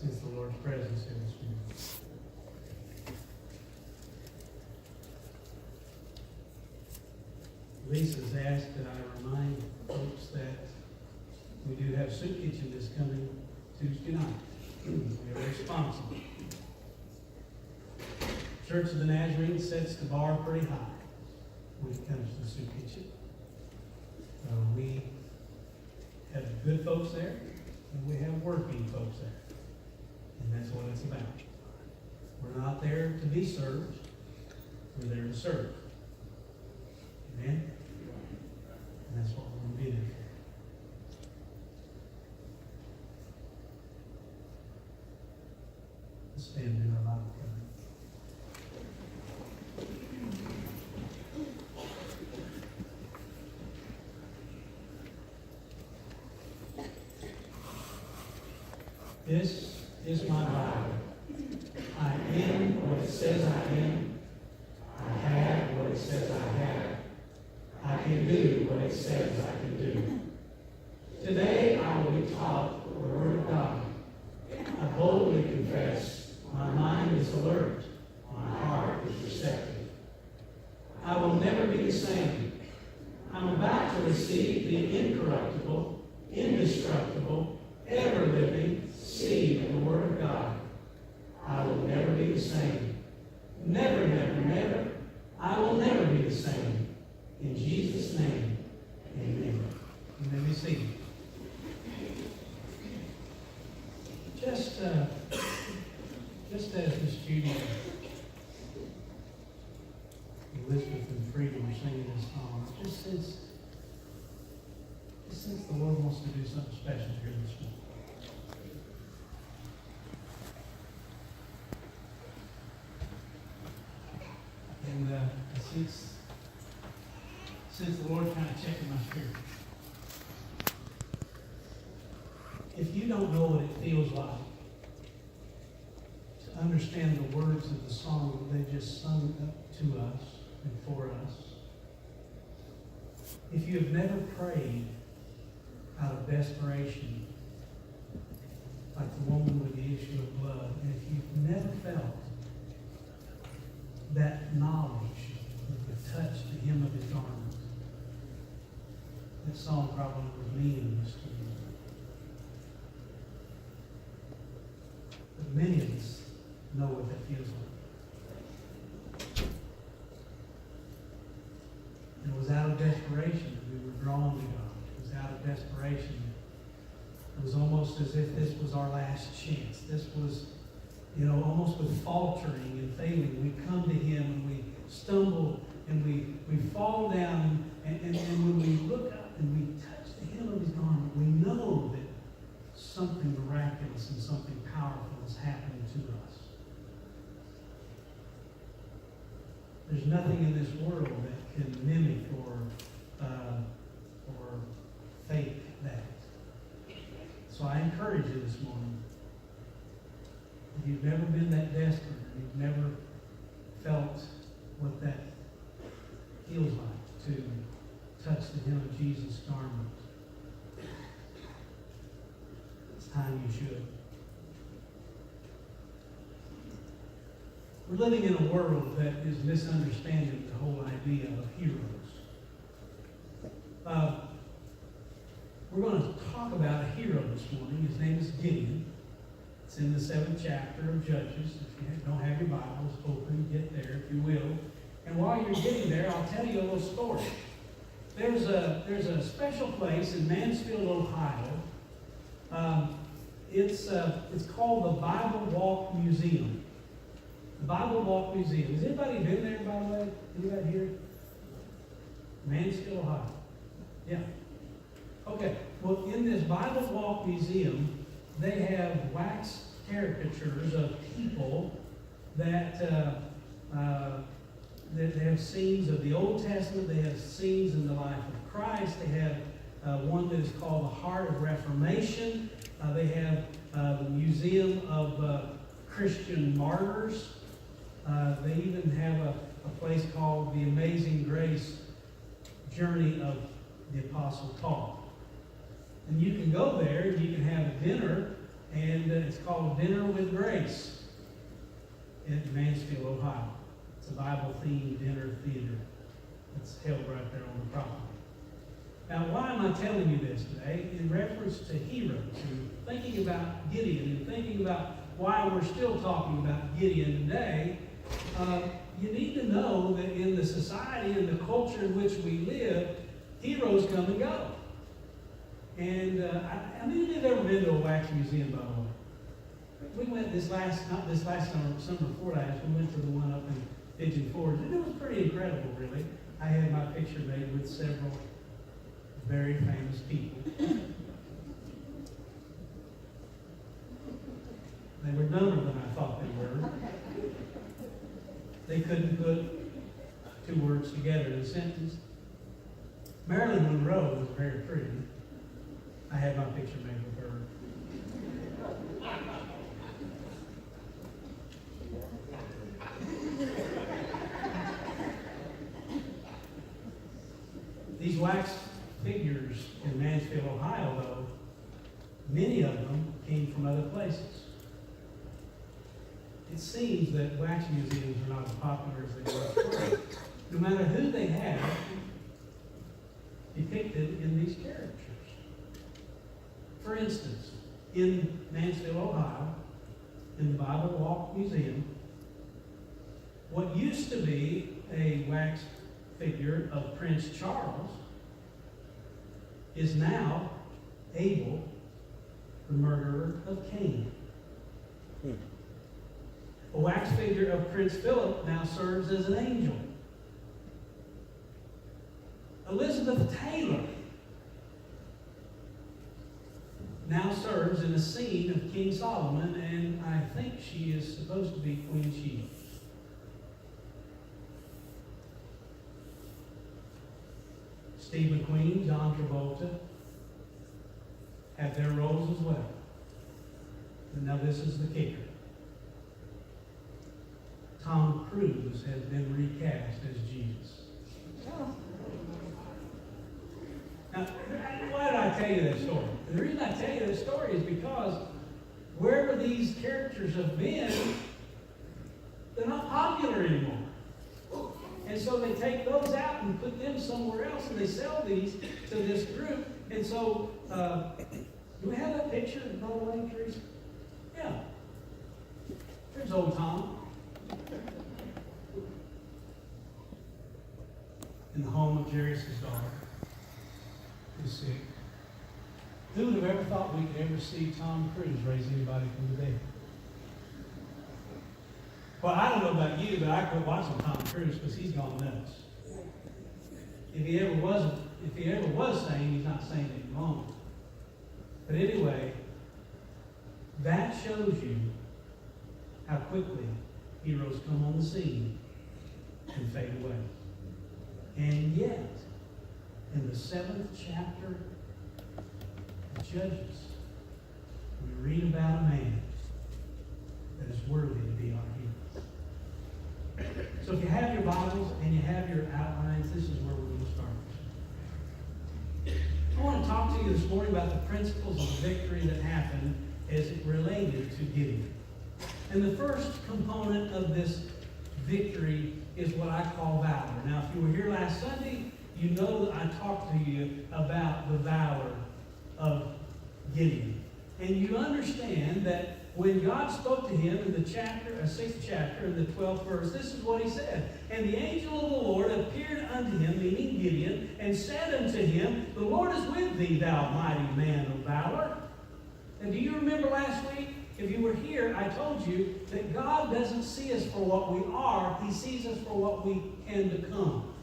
Since the Lord's presence in this room. Lisa's asked that I remind folks that we do have soup kitchen this coming Tuesday night. We are responsible. Church of the Nazarene sets the bar pretty high when it comes to the soup kitchen. We have good folks there, and we have working folks there. And that's what it's about. We're not there to be served. We're there to serve. Amen? And that's what we're going to be there for. Let's stand in our Bible covenant. This is my Bible. I am what it says I am. I have what it says I have. I can do what it says I can do. Today I will be taught the Word of God. I boldly confess my mind is alert, my heart is receptive. I will never be the same. I'm about to receive the incorruptible, indestructible, ever-living seed of the Word of God. I will never be the same. Never, never, never. I will never be the same. In Jesus' name, amen. You may be seated. Just as Miss Judy, Elizabeth, and Freedom were singing this song, just since the Lord wants to do something special here this morning. And since the Lord kind of checking my spirit. If you don't know what it feels like to understand the words of the song that they just sung up to us and for us, if you have never prayed out of desperation, like the woman with the issue of blood, and if you've never felt that knowledge of the touch the hem of his garment, that song probably was meaningless to you. But many of us know what that feels like. And it was out of desperation that we were drawn to God. It was out of desperation. It was almost as if this was our last chance. This was, almost with faltering and failing. We come to him and we stumble and we fall down. And when we look up and we touch the hem of his garment, we know that something miraculous and something powerful is happening to us. There's nothing in this world that can mimic or fake that. So I encourage you this morning. If you've never been that desperate, you've never felt what that feels like to touch the hem of Jesus' garment, it's time you should. We're living in a world that is misunderstanding the whole idea of heroes. We're going to talk about a hero this morning. His name is Gideon. It's in the 7th chapter of Judges. If you don't have your Bibles open, get there if you will. And while you're getting there, I'll tell you a little story. There's a special place in Mansfield, Ohio. It's called the Bible Walk Museum. The Bible Walk Museum. Has anybody been there, by the way? Anybody here? Mansfield, Ohio. Yeah. Okay. Well, in this Bible Walk Museum, they have wax caricatures of people that they have scenes of the Old Testament. They have scenes in the life of Christ. They have one that is called the Heart of Reformation. They have the Museum of Christian Martyrs. They even have a place called the Amazing Grace Journey of the Apostle Paul. And you can go there and you can have a dinner, and it's called Dinner with Grace in Mansfield, Ohio. It's a Bible-themed dinner theater that's held right there on the property. Now, why am I telling you this today? In reference to heroes, and thinking about Gideon, and thinking about why we're still talking about Gideon today, you need to know that in the society and the culture in which we live, heroes come and go. And how many of you have ever been to a wax museum, by the way? We went not this last summer before last, we went to the one up in Pigeon Forge, and it was pretty incredible, really. I had my picture made with several very famous people. They were dumber than I thought they were. They couldn't put two words together in a sentence. Marilyn Monroe was very pretty. I had my picture made with her. These wax figures in Mansfield, Ohio, though, many of them came from other places. It seems that wax museums are not as popular as they were before. No matter who they have depicted in these characters. For instance, in Mansfield, Ohio, in the Bible Walk Museum, what used to be a wax figure of Prince Charles is now Abel, the murderer of Cain. A wax figure of Prince Philip now serves as an angel. Elizabeth Taylor now serves in a scene of King Solomon, and I think she is supposed to be Queen Sheba. Steve McQueen, John Travolta have their roles as well. And now this is the kicker. Tom Cruise has been recast as Jesus. Now, why did I tell you that story? The reason I tell you that story is because wherever these characters have been, they're not popular anymore. And so they take those out and put them somewhere else, and they sell these to this group. And so, do we have that picture, by the way, Teresa? Yeah. There's old Tom. In the home of Jairus' daughter, who's sick. Who would have ever thought we could ever see Tom Cruise raise anybody from the dead? Well, I don't know about you, but I quit watching Tom Cruise because he's gone nuts. If he ever was sane, he's not sane any longer. But anyway, that shows you how quickly heroes come on the scene and fade away. And yet, in the 7th chapter of Judges, we read about a man that is worthy to be our hero. So if you have your Bibles and you have your outlines, this is where we're going to start. I want to talk to you this morning about the principles of victory that happened as it related to Gideon. And the first component of this victory is what I call valor. Now, if you were here last Sunday, you know that I talked to you about the valor of Gideon. And you understand that when God spoke to him in the 6th chapter, in the 12th verse, this is what he said. And the angel of the Lord appeared unto him, meaning Gideon, and said unto him, The Lord is with thee, thou mighty man of valor. And do you remember last week? If you were here, I told you that God doesn't see us for what we are. He sees us for what we can become.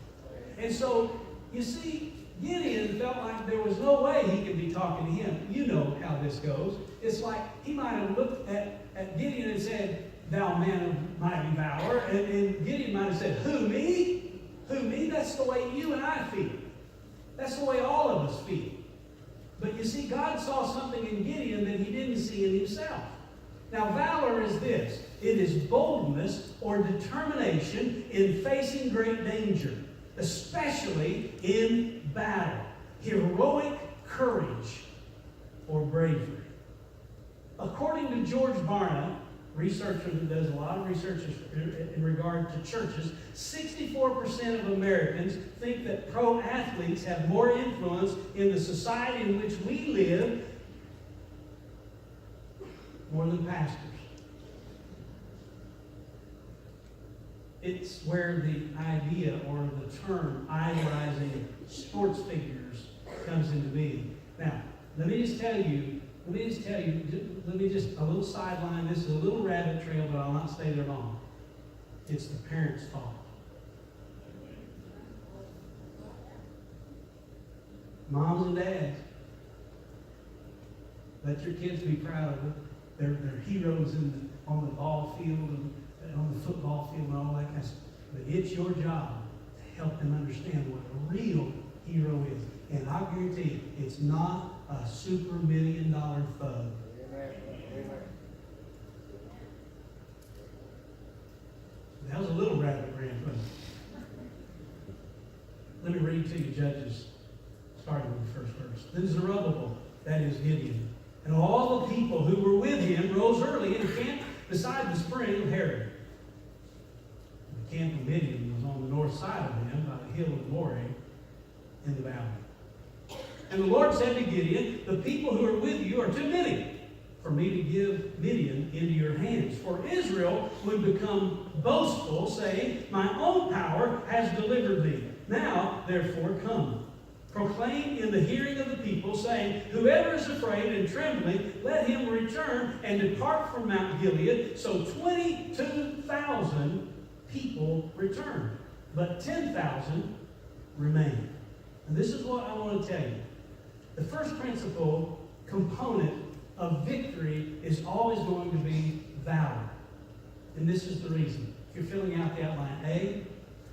And so, you see, Gideon felt like there was no way he could be talking to him. You know how this goes. It's like he might have looked at Gideon and said, Thou man of mighty valor. And Gideon might have said, Who, me? Who, me? That's the way you and I feel. That's the way all of us feel. But you see, God saw something in Gideon that he didn't see in himself. Now, valor is this. It is boldness or determination in facing great danger, especially in battle. Heroic courage or bravery. According to George Barna, researcher that does a lot of research in regard to churches, 64% of Americans think that pro athletes have more influence in the society in which we live more than pastors. It's where the idea or the term idolizing sports figures comes into being. Now, let me just a little sideline. This is a little rabbit trail, but I'll not stay there long. It's the parents' fault. Moms and dads, let your kids be proud of it. They're heroes on the ball field and on the football field and all that kind of stuff. But it's your job to help them understand what a real hero is. And I guarantee you, it's not a super $1 million thug. That was a little rabbit rant, but let me read to you Judges, starting with the first verse. Then Zerubbabel, that is Gideon, and all the people who were with him rose early and camped beside the spring of Harod. The camp of Midian was on the north side of them by the hill of Moreh in the valley. And the Lord said to Gideon, the people who are with you are too many for me to give Midian into your hands. For Israel would become boastful, saying, my own power has delivered me. Now, therefore, come. Proclaim in the hearing of the people, saying, whoever is afraid and trembling, let him return and depart from Mount Gilead. So 22,000 people returned, but 10,000 remained. And this is what I want to tell you. The first principle component of victory is always going to be valor. And this is the reason. If you're filling out the outline, A,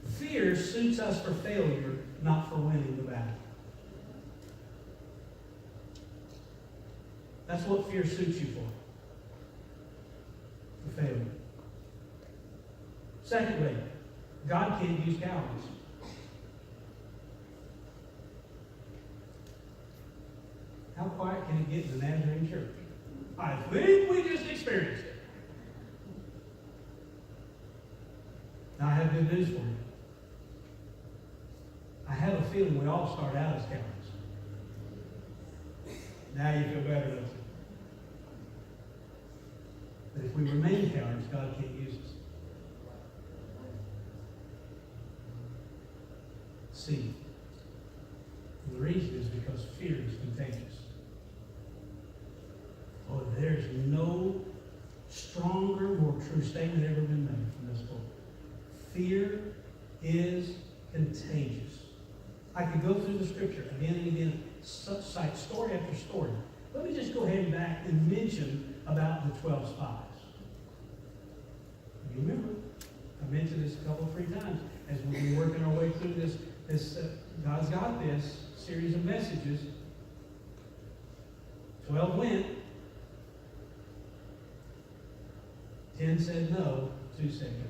fear suits us for failure, not for winning the battle. That's what fear suits you for failure. Secondly, God can't use cowards. How quiet can it get in the Nazarene church? I think we just experienced it. Now, I have good news for you. I have a feeling we all start out as cowards. Now you feel better, don't you? But if we remain cowards, God can't use us. C. And the reason is because fear is contagious. Oh, there's no stronger, more true statement ever been made from this book. Fear is contagious. I could go through the scripture again and again, cite story after story. Let me just go ahead and back and mention about the 12 spies. You remember, I mentioned this a couple, 3 times as we've been working our way through this God's got this series of messages. 12 went. 10 said no, 2 said no.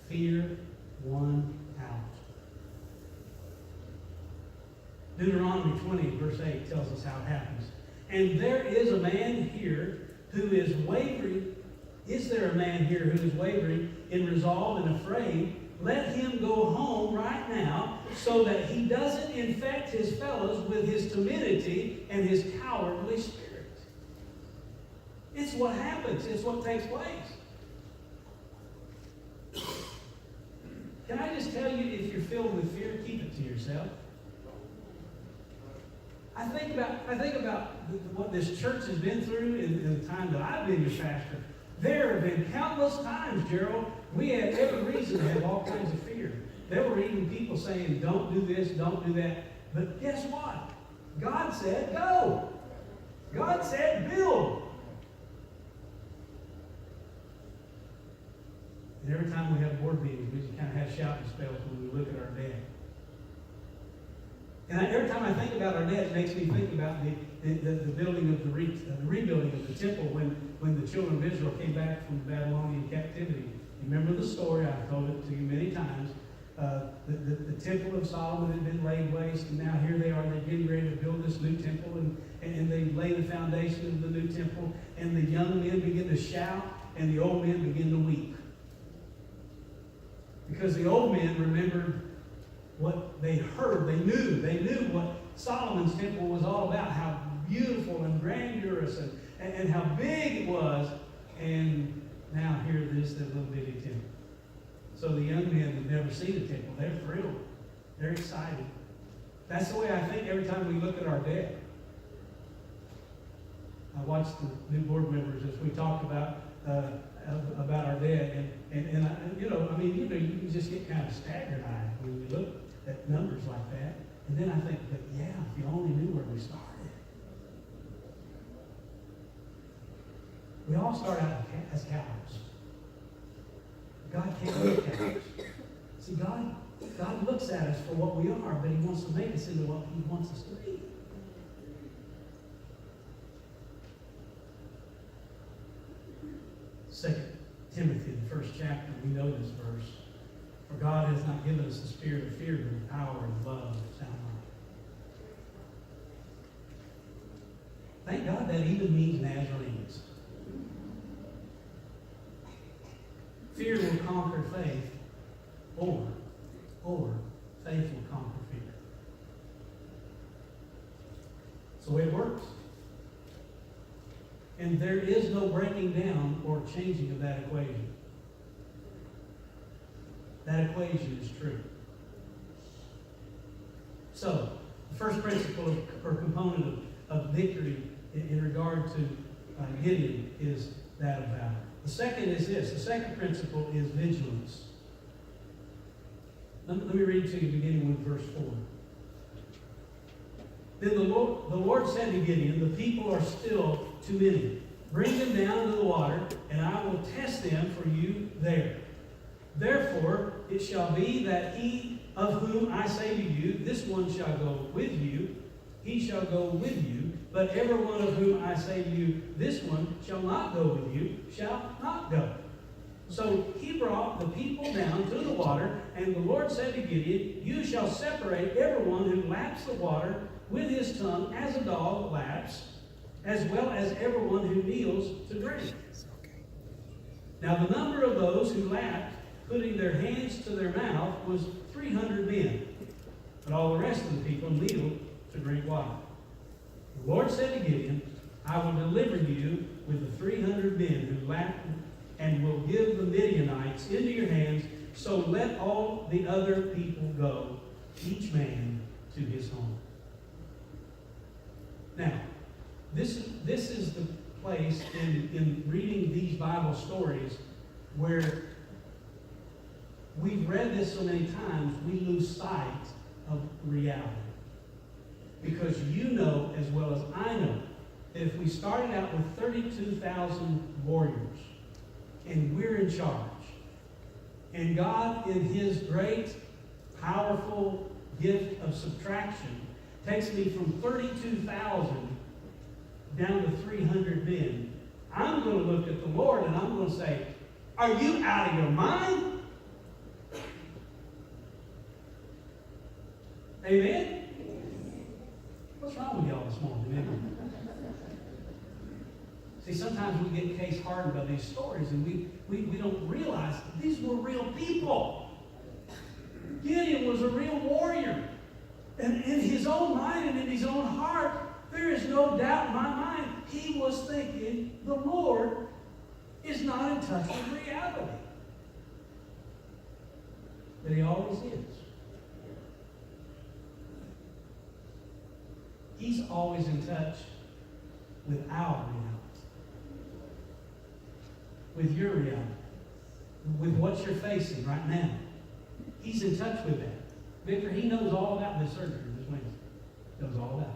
Fear won out. Deuteronomy 20, verse 8 tells us how it happens. And there is a man here who is wavering. Is there a man here who is wavering in resolve and afraid? Let him go home right now so that he doesn't infect his fellows with his timidity and his cowardly spirit. It's what happens. It's what takes place. Can I just tell you, if you're filled with fear, keep it to yourself. I think about what this church has been through in the time that I've been your pastor. There have been countless times, Gerald, we had every reason to have all kinds of fear. There were even people saying, don't do this, don't do that. But guess what? God said, go. God said, build. And every time we have board meetings, we just kind of have shouting spells when we look at our debt. And every time I think about our debt, it makes me think about the building of the rebuilding of the temple when the children of Israel came back from Babylonian captivity. You remember the story? I've told it to you many times. The temple of Solomon had been laid waste, and now here they are. They're getting ready to build this new temple, and they lay the foundation of the new temple, and the young men begin to shout, and the old men begin to weep. Because the old men remembered what they heard. They knew what Solomon's temple was all about, how beautiful and grandiose and how big it was. And now here it is, that little bitty temple. So the young men have never seen a temple. They're thrilled. They're excited. That's the way I think every time we look at our dead. I watched the new board members as we talked about our dead, and you can just get kind of staggered-eyed when we look at numbers like that. And then I think, but yeah, if you only knew where we started. We all start out as cowards. God can't look at us. See, God looks at us for what we are, but He wants to make us into what He wants us to be. Second Timothy, the first chapter, we know this verse. For God has not given us the spirit of fear, but of power and love and sound mind. Thank God that even means Nazarenes. Fear will conquer faith, or faith will conquer fear. That's the way it works. And there is no breaking down or changing of that equation. That equation is true. So, the first principle or component of victory in regard to Gideon is that of valor. The second is this. The second principle is vigilance. Let me read to you beginning with verse 4. Then the Lord said to Gideon, the people are still too many. Bring them down into the water, and I will test them for you there. Therefore it shall be that he of whom I say to you, this one shall go with you, he shall go with you. But every one of whom I say to you, this one shall not go with you, shall not go. So he brought the people down to the water, and the Lord said to Gideon, you shall separate everyone who laps the water with his tongue as a dog laps, as well as everyone who kneels to drink. Now the number of those who lapped, putting their hands to their mouth, was 300 men. But all the rest of the people kneeled to drink water. The Lord said to Gideon, I will deliver you with the 300 men who lapped, and will give the Midianites into your hands. So let all the other people go, each man to his home. Now, this is the place in reading these Bible stories where we've read this so many times, we lose sight of reality. Because you know as well as I know that if we started out with 32,000 warriors and we're in charge, and God in His great, powerful gift of subtraction takes me from 32,000 down to 300 men, I'm going to look at the Lord and I'm going to say, are you out of your mind? Amen? What's wrong with y'all this morning? Amen? See, sometimes we get case hardened by these stories and we don't realize these were real people. Gideon was a real warrior. And in his own mind and in his own heart, there is no doubt in my mind, he was thinking the Lord is not in touch with reality. But He always is. He's always in touch with our reality. With your reality. With what you're facing right now. He's in touch with that. Victor, He knows all about this surgery this Wednesday. He knows all about it.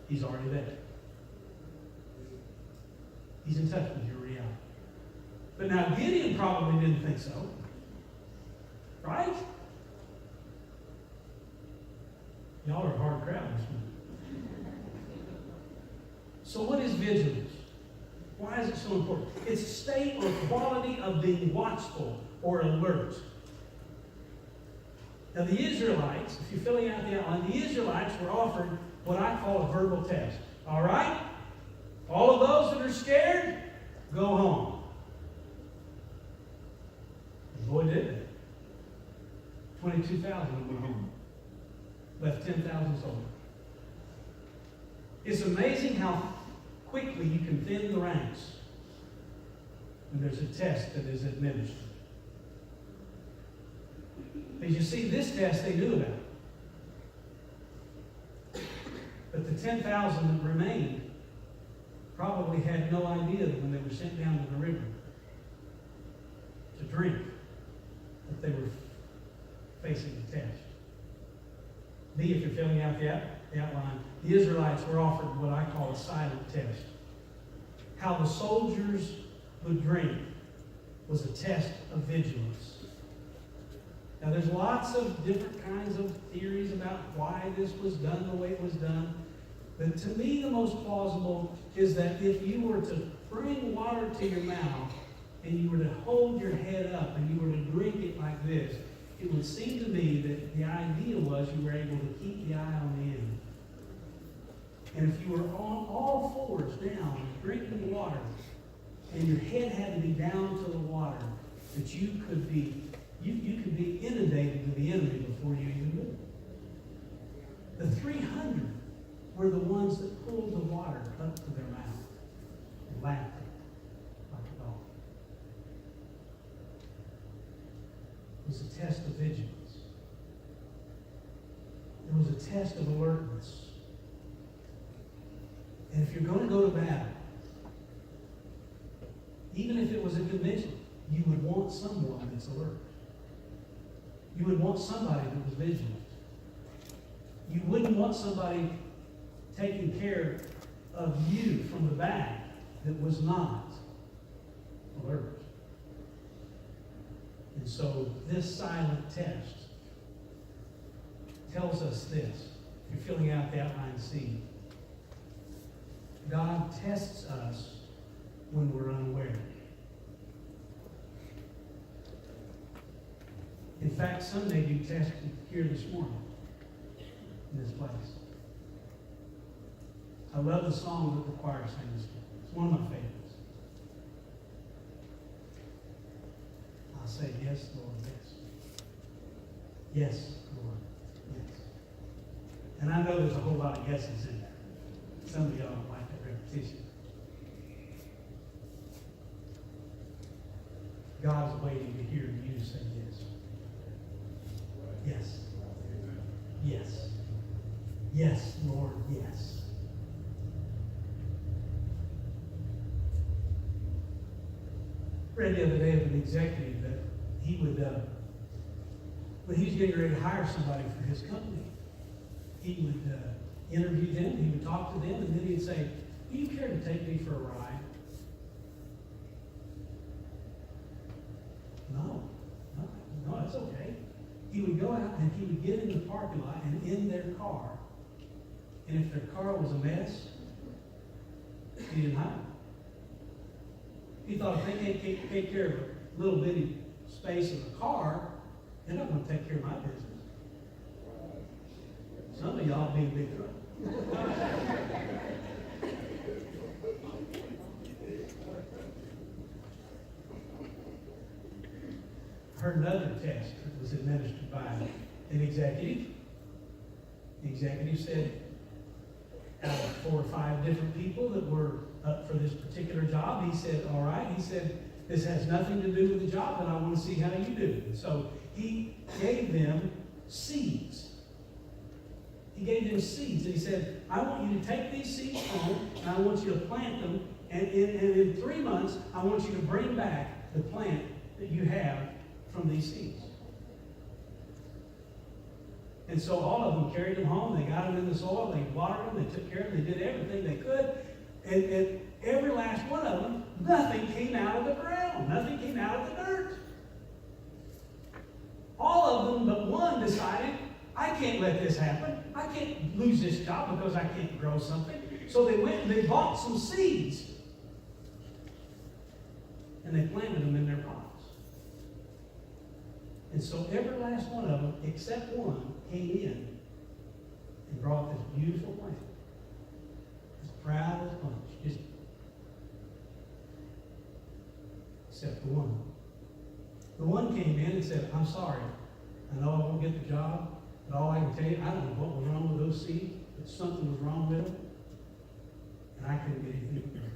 He's already there. He's in touch with your reality. But now Gideon probably didn't think so. Right? Y'all are a hard crowd this morning. So what is vigilance? Why is it so important? It's a state or quality of being watchful or alert. Now the Israelites, if you're filling out the outline, the Israelites were offered what I call a verbal test. All right? All of those that are scared, go home. The boy did it. 22,000 went home. Left 10,000 soldiers. It's amazing how quickly you can thin the ranks when there's a test that is administered. As you see, this test they knew about. But the 10,000 that remained probably had no idea that when they were sent down to the river to drink, that they were facing the test. B, if you're filling out the outline, the Israelites were offered what I call a silent test. How the soldiers would drink was a test of vigilance. Now, there's lots of different kinds of theories about why this was done the way it was done. But to me, the most plausible is that if you were to bring water to your mouth and you were to hold your head up and you were to drink it like this, it would seem to me that the idea was you were able to keep the eye on the end. And if you were on all fours down, drinking the water, and your head had to be down to the water, that you could be inundated with the enemy before you even knew it. The 300 were the ones that pulled the water up to their mouth and lapped it like a dog. It was a test of vigilance. It was a test of alertness. And if you're going to go to battle, even if it was a convention, you would want someone that's alert. You would want somebody that was vigilant. You wouldn't want somebody taking care of you from the back that was not alert. And so this silent test tells us this. If you're filling out the outline C, God tests us when we're unaware. In fact, some may be tested here this morning in this place. I love the song that the choir sings. It's one of my favorites. I'll say, yes, Lord, yes. Yes, Lord, yes. And I know there's a whole lot of yeses in there. Some of y'all don't like that repetition. God's waiting to hear you say yes. Yes. Yes. Yes, Lord, yes. Read the other day of an executive that he would, when he was getting ready to hire somebody for his company, he would interview them, he would talk to them, and then he'd say, "Do you care to take me for a ride?" No, that's okay. He would go out and he would get in the parking lot and in their car. And if their car was a mess, he didn't hire them. He thought if they can't take care of a little bitty space of a car, they're not going to take care of my business. Some of y'all be in big trouble. I heard another test that was administered by an executive. The executive said, out of 4 or 5 different people that were up for this particular job, he said, all right, he said, this has nothing to do with the job, but I want to see how you do. And so he gave them seeds. He gave them seeds. And he said, I want you to take these seeds home, and I want you to plant them, and in 3 months, I want you to bring back the plant that you have from these seeds. And so all of them carried them home. They got them in the soil. They watered them. They took care of them. They did everything they could. And every last one of them, nothing came out of the ground. Nothing came out of the dirt. All of them but one decided, I can't let this happen. I can't lose this job because I can't grow something. So they went and they bought some seeds. And they planted them in their pots. And so every last one of them, except one, came in and brought this beautiful plant. As proud as a bunch. Just except the one. The one came in and said, I'm sorry. I know I won't get the job, but all I can tell you, I don't know what was wrong with those seeds, but something was wrong with them, and I couldn't get anything done.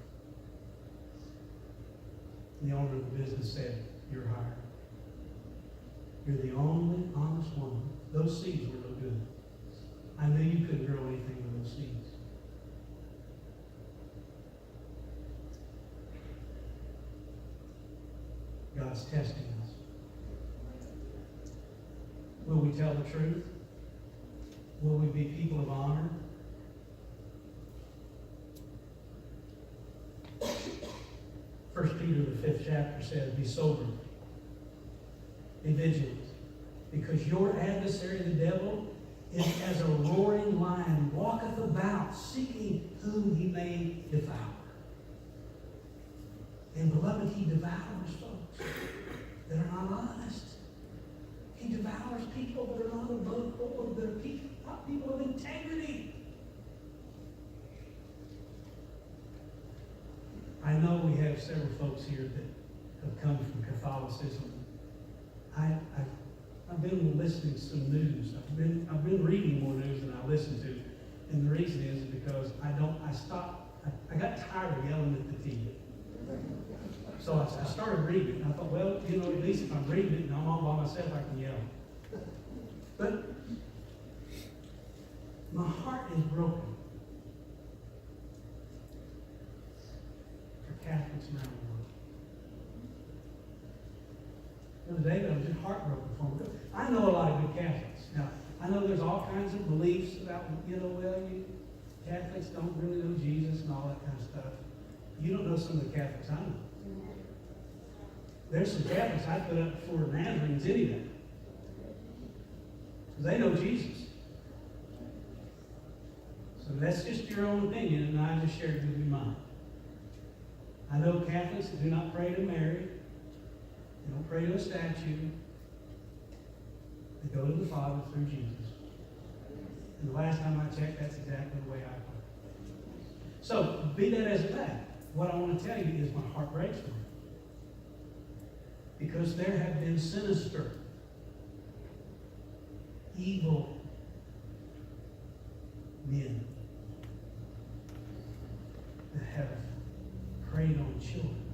The owner of the business said, you're hired. You're the only honest one. Those seeds were no good. I knew you couldn't grow anything with those seeds. God's testing us. Will we tell the truth? Will we be people of honor? First Peter, the 5th chapter says, be sober, be vigilant, because your adversary, the devil, is as a roaring lion, walketh about, seeking whom he may devour. And beloved, he devours folks that are not honest. He devours people that are not above board, that are not people of integrity. I know we have several folks here that have come from Catholicism. I've been listening to some news. I've been reading more news than I listen to. And the reason is because I got tired of yelling at the TV. So I started reading. I thought, well, at least if I'm reading it and I'm all by myself, I can yell. But my heart is broken for Catholics around the world. The other day, I was just heartbroken for them. I know a lot of good Catholics. Now, I know there's all kinds of beliefs about, Catholics don't really know Jesus and all that kind of stuff. You don't know some of the Catholics I know. There's some Catholics I put up for Nazarenes any day. Because they know Jesus. So that's just your own opinion, and I just shared with you mine. I know Catholics that do not pray to Mary. They don't pray to a statue. They go to the Father through Jesus. And the last time I checked, that's exactly the way I pray. So, be that as it may, what I want to tell you is my heart breaks for you. Because there have been sinister, evil men that have preyed on children.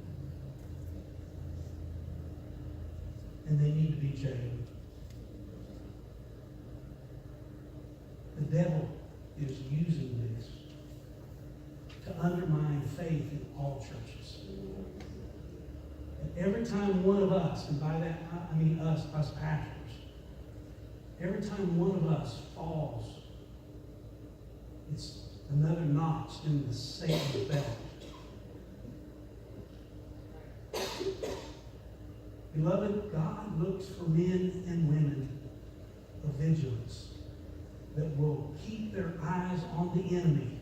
And they need to be jailed. The devil is using this to undermine faith in all churches. And every time one of us, and by that I mean us pastors, every time one of us falls, it's another notch in the Satan's belt. Beloved, God looks for men and women of vigilance that will keep their eyes on the enemy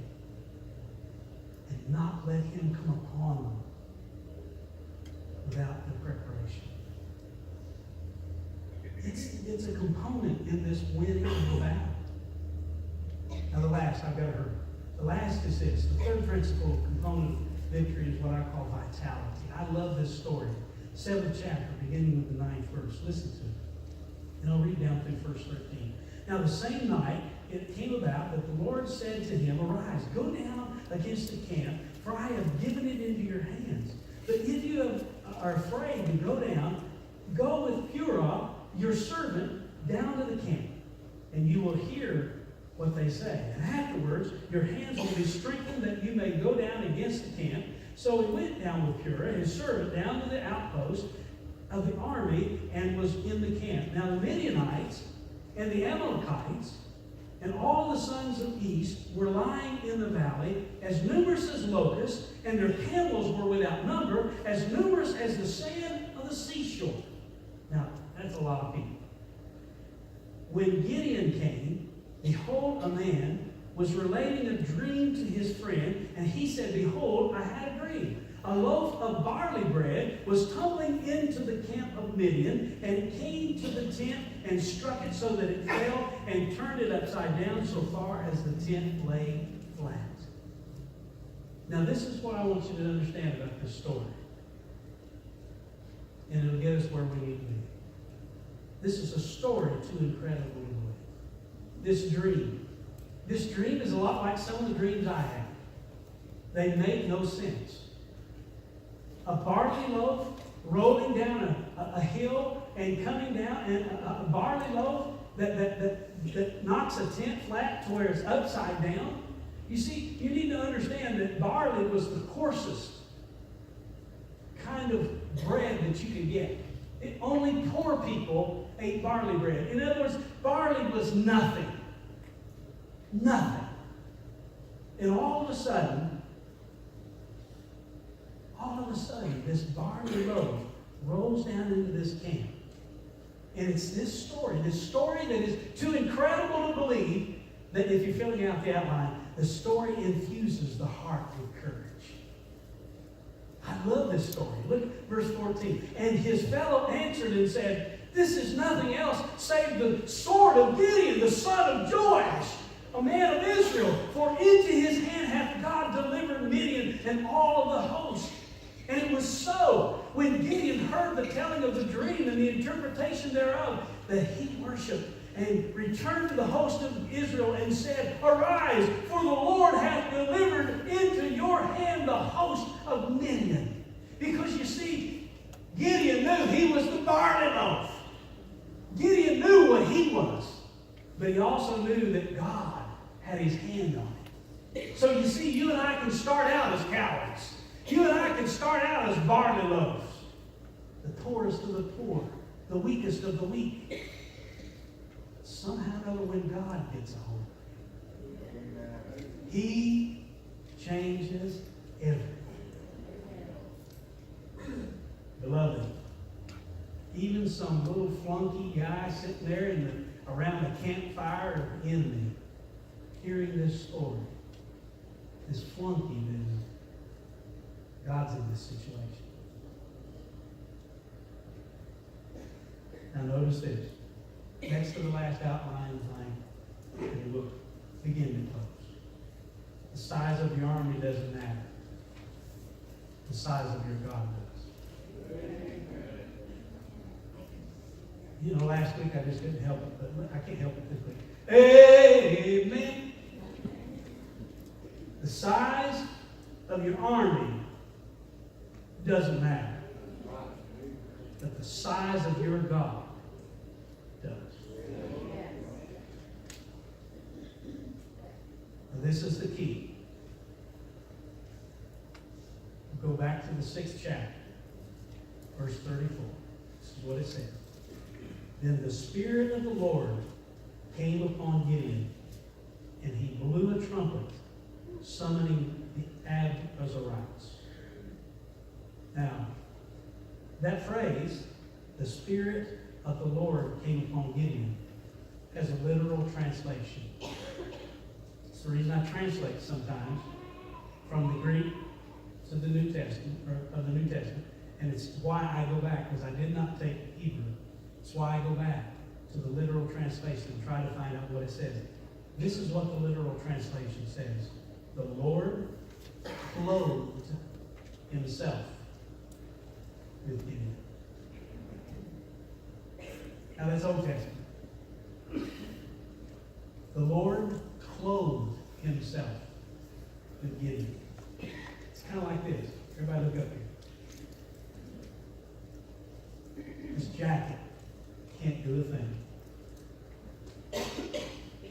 and not let him come upon them without the preparation. It's a component in this winning of the battle. Now the last, I've got to hurry. The last is this. The third principle component of victory is what I call vitality. I love this story. 7th chapter, beginning with the 9th verse. Listen to it. And I'll read down through verse 13. Now the same night it came about that the Lord said to him, arise, go down against the camp, for I have given it into your hands. But if you are afraid to go down, go with Purah, your servant, down to the camp, and you will hear what they say. And afterwards, your hands will be strengthened that you may go down against the camp. So he went down with Purah, his servant, down to the outpost of the army and was in the camp. Now the Midianites and the Amalekites and all the sons of East were lying in the valley, as numerous as locusts, and their camels were without number, as numerous as the sand of the seashore. Now, that's a lot of people. When Gideon came, behold, a man was relating a dream to his friend, and he said, "Behold, I had a dream. A loaf of barley bread was tumbling into the camp of Midian, and it came to the tent and struck it so that it fell and turned it upside down so far as the tent lay flat." Now this is what I want you to understand about this story. And it'll get us where we need to be. This is a story too incredible to believe. This dream. This dream is a lot like some of the dreams I have. They make no sense. A barley loaf rolling down a hill and coming down, and a barley loaf that knocks a tent flat to where it's upside down. You see, you need to understand that barley was the coarsest kind of bread that you could get. Only poor people ate barley bread. In other words, barley was nothing. Nothing. And all of a sudden, this barley loaf rolls down into this camp. And it's this story that is too incredible to believe, that if you're filling out the outline, the story infuses the heart with courage. I love this story. Look at verse 14. "And his fellow answered and said, This is nothing else save the sword of Gideon, the son of Joash, a man of Israel. For into his hand hath God delivered Midian and all of the host. And it was so, when Gideon heard the telling of the dream and the interpretation thereof, that he worshipped and returned to the host of Israel and said, Arise, for the Lord hath delivered into your hand the host of Midian." Because you see, Gideon knew he was the barley loaf. Gideon knew what he was. But he also knew that God had his hand on it. So you see, you and I can start out as cowards. You and I can start out as barley loaves. The poorest of the poor. The weakest of the weak. Somehow or other, when God gets a hold of it, He changes everything. Beloved, even some little flunky guy sitting there around the campfire of the enemy, hearing this story, this flunky business, God's in this situation. Now notice this. Next to the last outline thing in the book, begin to close. The size of your army doesn't matter. The size of your God does. You know, last week I just couldn't help it, but I can't help it this week. Amen. The size of your army doesn't matter. But the size of your God does. Now, this is the key. Go back to the 6th chapter, verse 34. This is what it says. Then the Spirit of the Lord came upon Gideon, and he blew a trumpet, summoning the Abiezrites. Now, that phrase, the Spirit of the Lord came upon Gideon, has a literal translation. It's the reason I translate sometimes from the Greek to the New Testament, or of the New Testament, and it's why I go back, because I did not take Hebrew. It's why I go back to the literal translation and try to find out what it says. This is what the literal translation says. The Lord clothed himself with Gideon. Now that's Old Testament. The Lord clothed himself with Gideon. It's kind of like this. Everybody look up here. This jacket can't do a thing.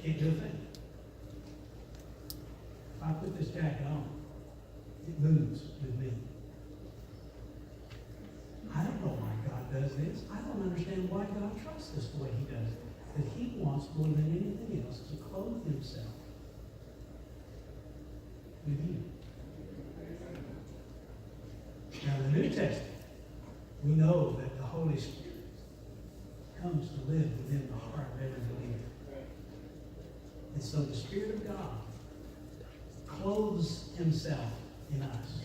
Can't do a thing. If I put this jacket on, it moves with me. I don't know why God does this. I don't understand why God trusts us the way He does. That He wants more than anything else to clothe Himself with you. Now in the New Testament, we know that the Holy Spirit comes to live within the heart of every believer. And so the Spirit of God himself in us.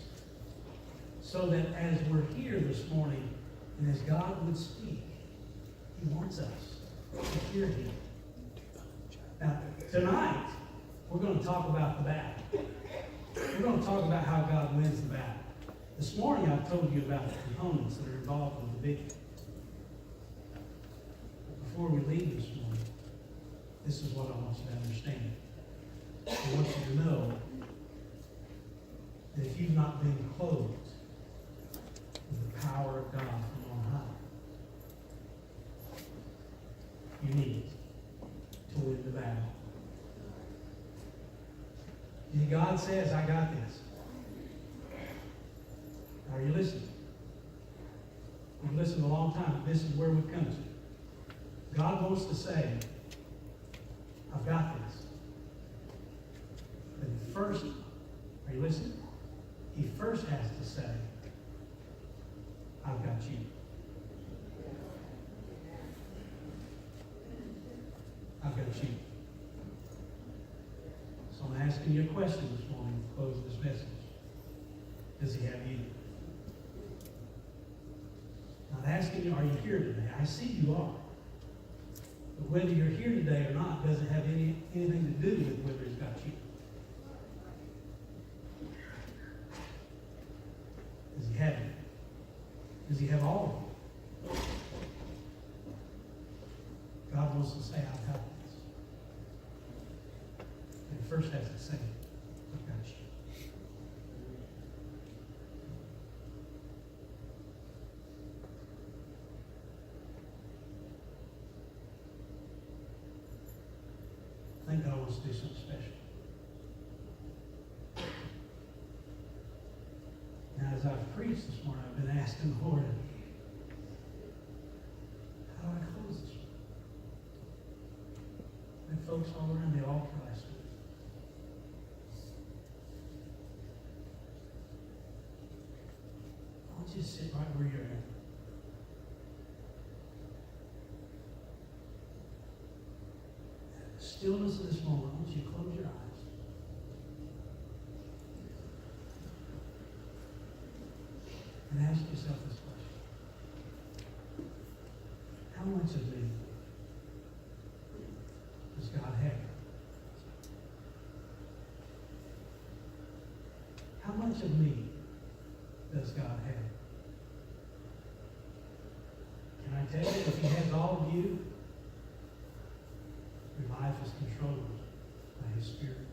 So that as we're here this morning, and as God would speak, he wants us to hear him. Now, tonight, we're going to talk about the battle. We're going to talk about how God wins the battle. This morning, I've told you about the components that are involved in the victory. Before we leave this morning, this is what I want you to understand. I want you to know that if you've not been clothed with the power of God from on high, you need to win the battle. And God says, I got this. Are you listening? We've listened a long time. This is where we've come to. God wants to say, I've got this. But first, are you listening? He first has to say, I've got you. I've got you. So I'm asking you a question this morning to close this message. Does he have you? I'm not asking you, are you here today? I see you are. But whether you're here today or not doesn't have anything to do with whether he's got you. Does he have you? Does he have all of you? God wants to say, I've got this. And he first has to say, I've got you. I think God wants to do something special. Now, as I've preached this morning, I've been asking the Lord, how do I close this one? And folks all around the altar last week. I want you to sit right where you're at. Stillness of this moment, I want you to close your eyes. And ask yourself this question. How much of me does God have? How much of me does God have? Can I tell you, if he has all of you, your life is controlled by his Spirit.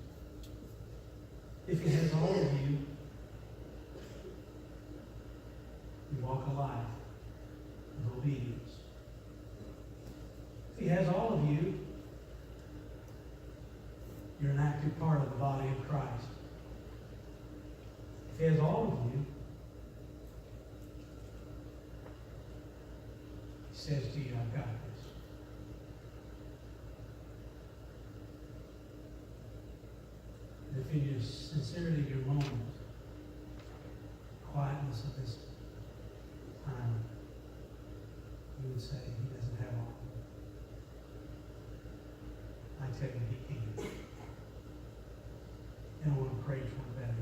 If he has all of you, you walk a life of obedience. If he has all of you, you're an active part of the body of Christ. If he has all of you, he says to you, I've got this. And if in your sincerity of your moment, quietness of this time, you would say, he doesn't have all of it. I tell you, he can. And I want to pray for that.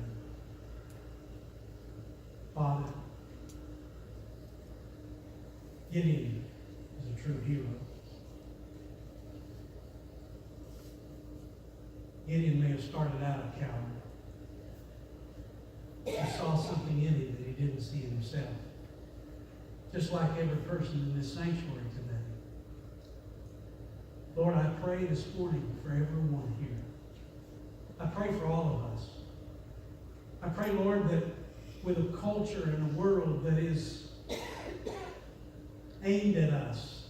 Father, Gideon is a true hero. Gideon may have started out a coward. He saw something in him that he didn't see in himself. Just like every person in this sanctuary today. Lord, I pray this morning for everyone here. I pray for all of us. I pray, Lord, that with a culture and a world that is aimed at us,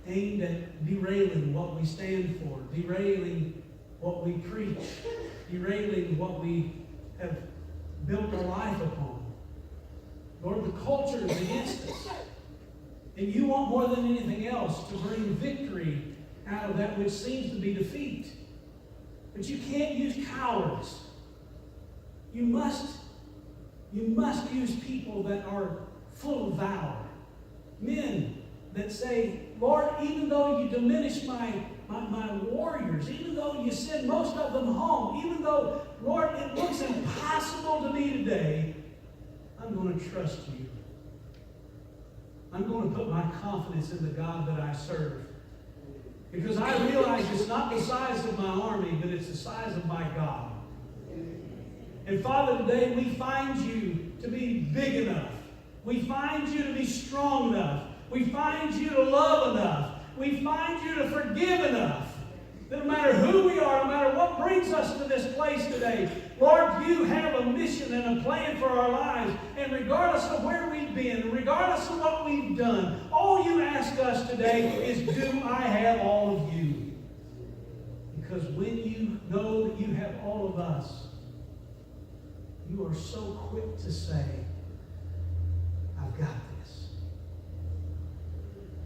aimed at derailing what we stand for, derailing what we preach, derailing what we have built our life upon. Lord, the culture is against us. And you want more than anything else to bring victory out of that which seems to be defeat. But you can't use cowards. You must use people that are full of valor. Men that say, Lord, even though you diminish my my warriors, even though you send most of them home, even though, Lord, it looks impossible to me today, I'm going to trust you. I'm going to put my confidence in the God that I serve. Because I realize it's not the size of my army, but it's the size of my God. And Father, today we find you to be big enough. We find you to be strong enough. We find you to love enough. We find you to forgive enough. That no matter who we are, no matter what brings us to this place today, Lord, you have a mission and a plan for our lives. And regardless of where we've been, regardless of what we've done, all you ask us today is, do I have all of you? Because when you know that you have all of us, you are so quick to say, I've got this.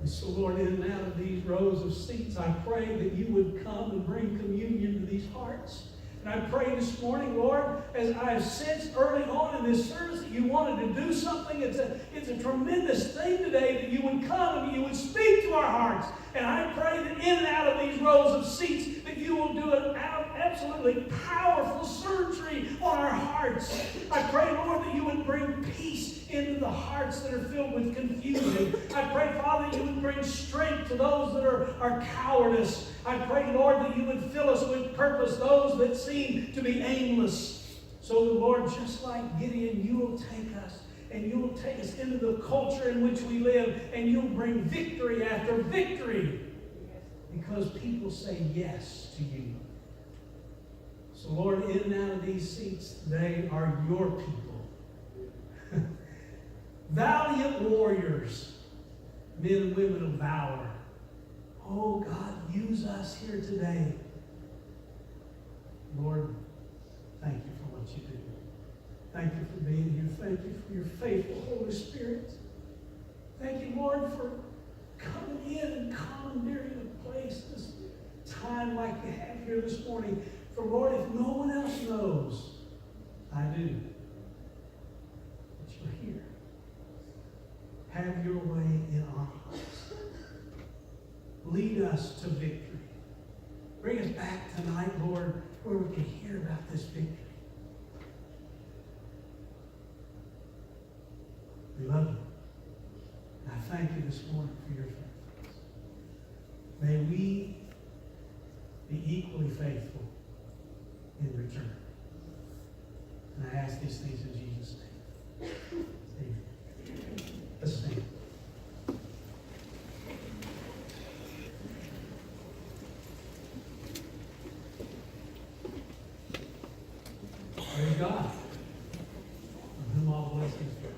And so, Lord, in and out of these rows of seats, I pray that you would come and bring communion to these hearts. And I pray this morning, Lord, as I have sensed early on in this service that you wanted to do something. It's a tremendous thing today that you would come and you would speak to our hearts. And I pray that in and out of these rows of seats that you will do an absolutely powerful surgery on our hearts. I pray, Lord, that you would bring peace into the hearts that are filled with confusion. I pray, Father, you would bring strength to those that are cowardice. I pray, Lord, that you would fill us with purpose, those that seem to be aimless. So, Lord, just like Gideon, you will take us and you will take us into the culture in which we live, and you'll bring victory after victory because people say yes to you. So, Lord, in and out of these seats today are your people. Valiant warriors, men and women of valor. Oh, God, use us here today. Lord, thank you for what you do. Thank you for being here. Thank you for your faithful Holy Spirit. Thank you, Lord, for coming in and commandeering a place, this time like you have here this morning. For, Lord, if no one else knows, I do. But you're here. Have your way in our hearts. Lead us to victory. Bring us back tonight, Lord, where we can hear about this victory. We love you. And I thank you this morning for your faithfulness. May we be equally faithful in return. And I ask these things in Jesus' name. Amen. Let's stand. Praise God, from whom all blessings flow.